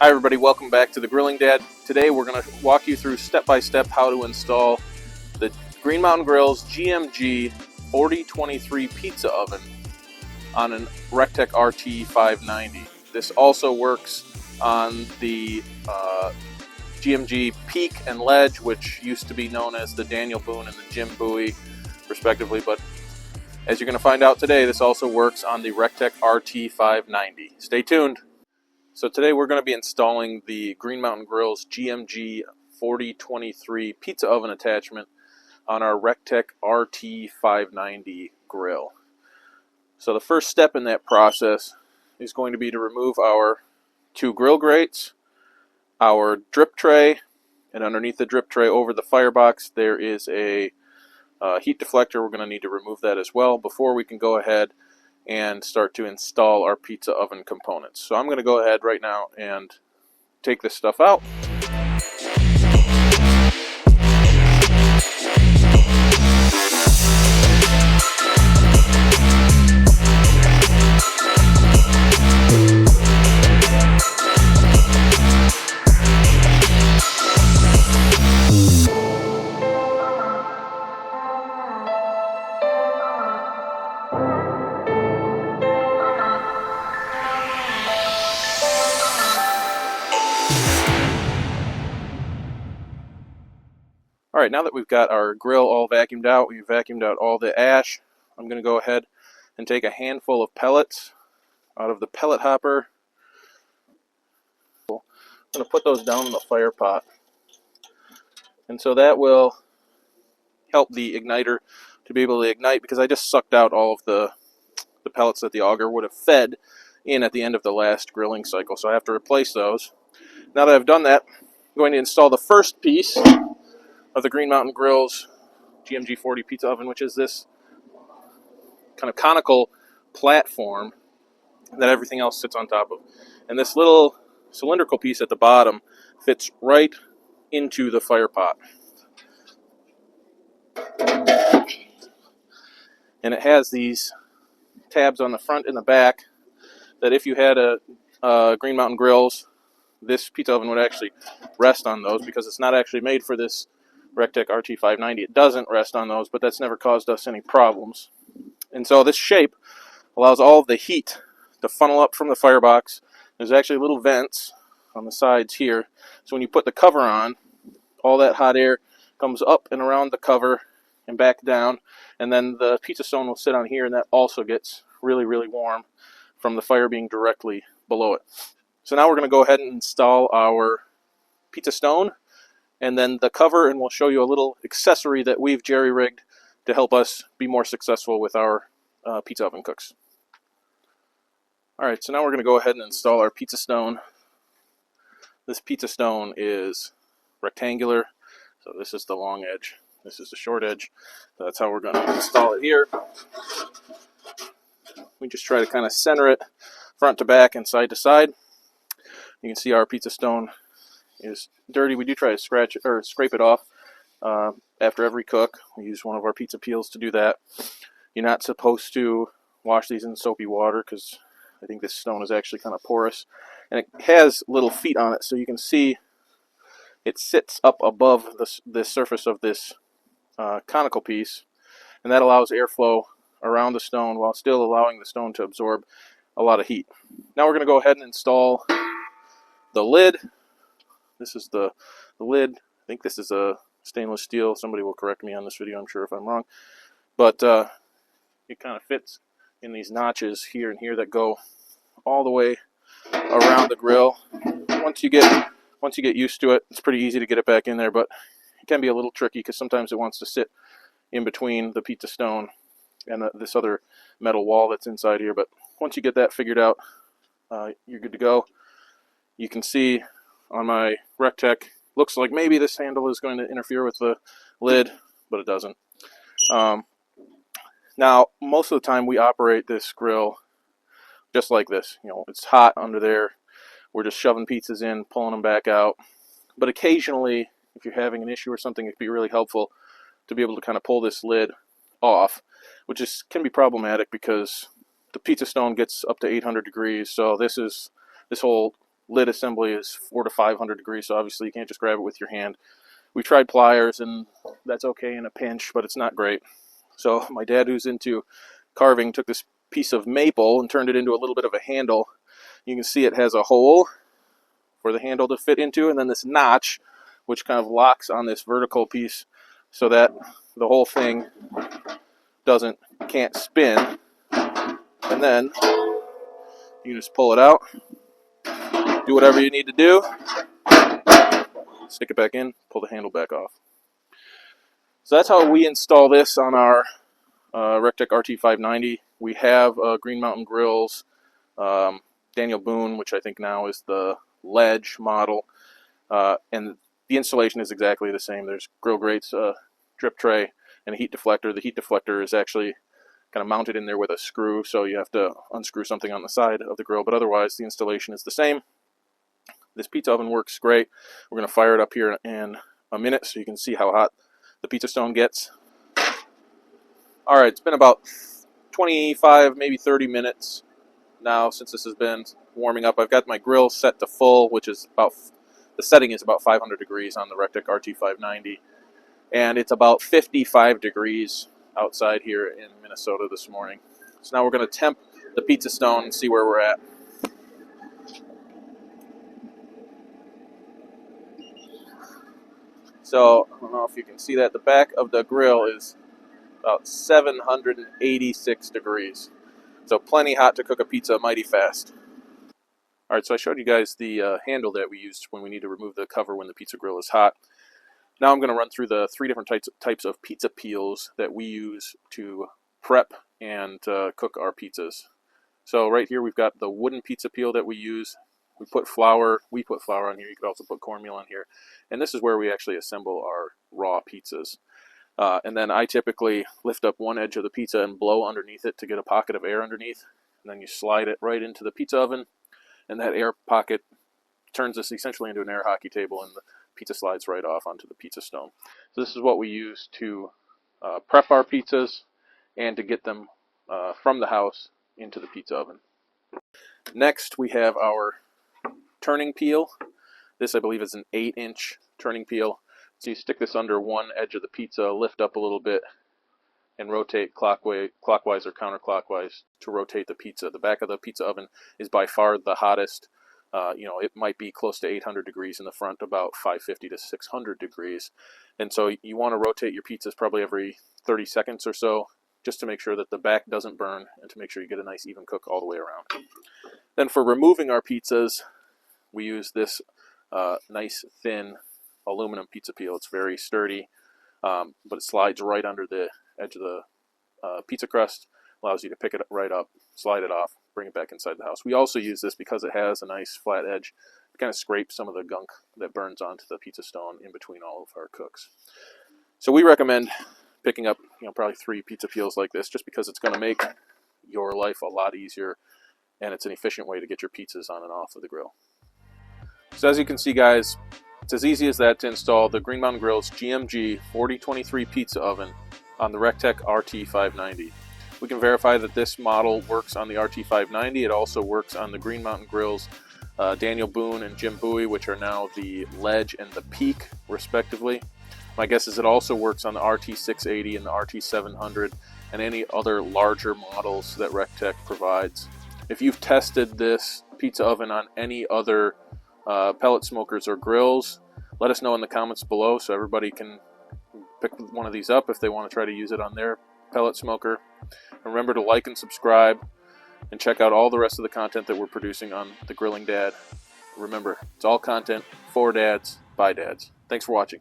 Hi everybody, welcome back to the Grilling Dad. Today we're going to walk you through step by step how to install the Green Mountain Grills GMG-4023 pizza oven on an Rectech RT590. This also works on the GMG Peak and Ledge, which used to be known as the Daniel Boone and the Jim Bowie respectively, but as you're going to find out today, this also works on the Rectech RT590. Stay tuned. So today we're going to be installing the Green Mountain Grills GMG-4023 pizza oven attachment on our Rectech RT590 grill. So the first step in that process is going to be to remove our two grill grates, our drip tray, and underneath the drip tray over the firebox there is a heat deflector. We're going to need to remove that as well before we can go ahead and start to install our pizza oven components. So I'm going to go ahead right now and take this stuff out. Alright, now that we've got our grill all vacuumed out, we've vacuumed out all the ash, I'm going to go ahead and take a handful of pellets out of the pellet hopper. I'm going to put those down in the fire pot. And so that will help the igniter to be able to ignite, because I just sucked out all of the pellets that the auger would have fed in at the end of the last grilling cycle. So I have to replace those. Now that I've done that, I'm going to install the first piece of the Green Mountain Grills GMG-40 pizza oven, which is this kind of conical platform that everything else sits on top of. And this little cylindrical piece at the bottom fits right into the fire pot. And it has these tabs on the front and the back that if you had a Green Mountain Grills, this pizza oven would actually rest on those, because it's not actually made for this Rectech RT590. It doesn't rest on those, but that's never caused us any problems. And so this shape allows all of the heat to funnel up from the firebox. There's actually little vents on the sides here. So when you put the cover on, all that hot air comes up and around the cover and back down. And then the pizza stone will sit on here, and that also gets really, really warm from the fire being directly below it. So now we're going to go ahead and install our pizza stone and then the cover, and we'll show you a little accessory that we've jerry-rigged to help us be more successful with our pizza oven cooks. Alright, so now we're going to go ahead and install our pizza stone. This pizza stone is rectangular, so this is the long edge, this is the short edge. So that's how we're going to install it here. We just try to kind of center it front to back and side to side. You can see our pizza stone is dirty. We do try to scratch it or scrape it off after every cook. We use one of our pizza peels to do that. You're not supposed to wash these in soapy water, because I think this stone is actually kind of porous, and it has little feet on it, so you can see it sits up above the surface of this conical piece, and that allows airflow around the stone while still allowing the stone to absorb a lot of heat. Now we're going to go ahead and install the lid. This is the lid. I think this is a stainless steel. Somebody will correct me on this video, I'm sure, if I'm wrong. But it kind of fits in these notches here and here that go all the way around the grill. Once you get used to it, it's pretty easy to get it back in there, but it can be a little tricky because sometimes it wants to sit in between the pizza stone and this other metal wall that's inside here. But once you get that figured out, you're good to go. You can see on my Rectech, looks like maybe this handle is going to interfere with the lid, but it doesn't. Now, most of the time we operate this grill just like this. You know, it's hot under there. We're just shoving pizzas in, pulling them back out. But occasionally, if you're having an issue or something, it could be really helpful to be able to kind of pull this lid off, which can be problematic because the pizza stone gets up to 800 degrees. So this whole lid assembly is 400 to 500 degrees, so obviously you can't just grab it with your hand. We tried pliers, and that's okay in a pinch, but it's not great. So my dad, who's into carving, took this piece of maple and turned it into a little bit of a handle. You can see it has a hole for the handle to fit into, and then this notch, which kind of locks on this vertical piece so that the whole thing can't spin. And then you can just pull it out, do whatever you need to do, stick it back in, pull the handle back off. So that's how we install this on our Rectech RT590. We have Green Mountain Grills, Daniel Boone, which I think now is the Ledge model, and the installation is exactly the same. There's grill grates, drip tray, and a heat deflector. The heat deflector is actually kind of mounted in there with a screw, so you have to unscrew something on the side of the grill, but otherwise the installation is the same. This pizza oven works great. We're going to fire it up here in a minute so you can see how hot the pizza stone gets. Alright, it's been about 25, maybe 30 minutes now since this has been warming up. I've got my grill set to full, which is about, the setting is about 500 degrees on the Rectech RT590, and it's about 55 degrees outside here in Minnesota this morning. So now we're going to temp the pizza stone and see where we're at. So I don't know if you can see that the back of the grill is about 786 degrees. So plenty hot to cook a pizza mighty fast. Alright, so I showed you guys the handle that we used when we need to remove the cover when the pizza grill is hot. Now I'm going to run through the 3 different types of pizza peels that we use to prep and cook our pizzas. So right here we've got the wooden pizza peel that we use. We put flour on here. You could also put cornmeal on here. And this is where we actually assemble our raw pizzas. And then I typically lift up one edge of the pizza and blow underneath it to get a pocket of air underneath. And then you slide it right into the pizza oven, and that air pocket turns this essentially into an air hockey table, and the pizza slides right off onto the pizza stone. So this is what we use to prep our pizzas and to get them from the house into the pizza oven. Next we have our turning peel. This I believe is an 8-inch turning peel. So you stick this under one edge of the pizza, lift up a little bit, and rotate clockwise or counterclockwise to rotate the pizza. The back of the pizza oven is by far the hottest. It might be close to 800 degrees in the front, about 550 to 600 degrees. And so you want to rotate your pizzas probably every 30 seconds or so, just to make sure that the back doesn't burn and to make sure you get a nice even cook all the way around. Then for removing our pizzas, we use this nice thin aluminum pizza peel. It's very sturdy, but it slides right under the edge of the pizza crust, allows you to pick it right up, slide it off, bring it back inside the house. We also use this because it has a nice flat edge to kind of scrape some of the gunk that burns onto the pizza stone in between all of our cooks. So we recommend picking up probably 3 pizza peels like this, just because it's going to make your life a lot easier, and it's an efficient way to get your pizzas on and off of the grill. So as you can see, guys, it's as easy as that to install the Green Mountain Grills GMG-4023 pizza oven on the Rectech RT590. We can verify that this model works on the RT590. It also works on the Green Mountain Grills Daniel Boone and Jim Bowie, which are now the Ledge and the Peak, respectively. My guess is it also works on the RT680 and the RT700 and any other larger models that Rectech provides. If you've tested this pizza oven on any other pellet smokers or grills, let us know in the comments below so everybody can pick one of these up if they want to try to use it on their pellet smoker. Remember to like and subscribe and check out all the rest of the content that we're producing on The Grilling Dad. Remember, it's all content for dads by dads. Thanks for watching.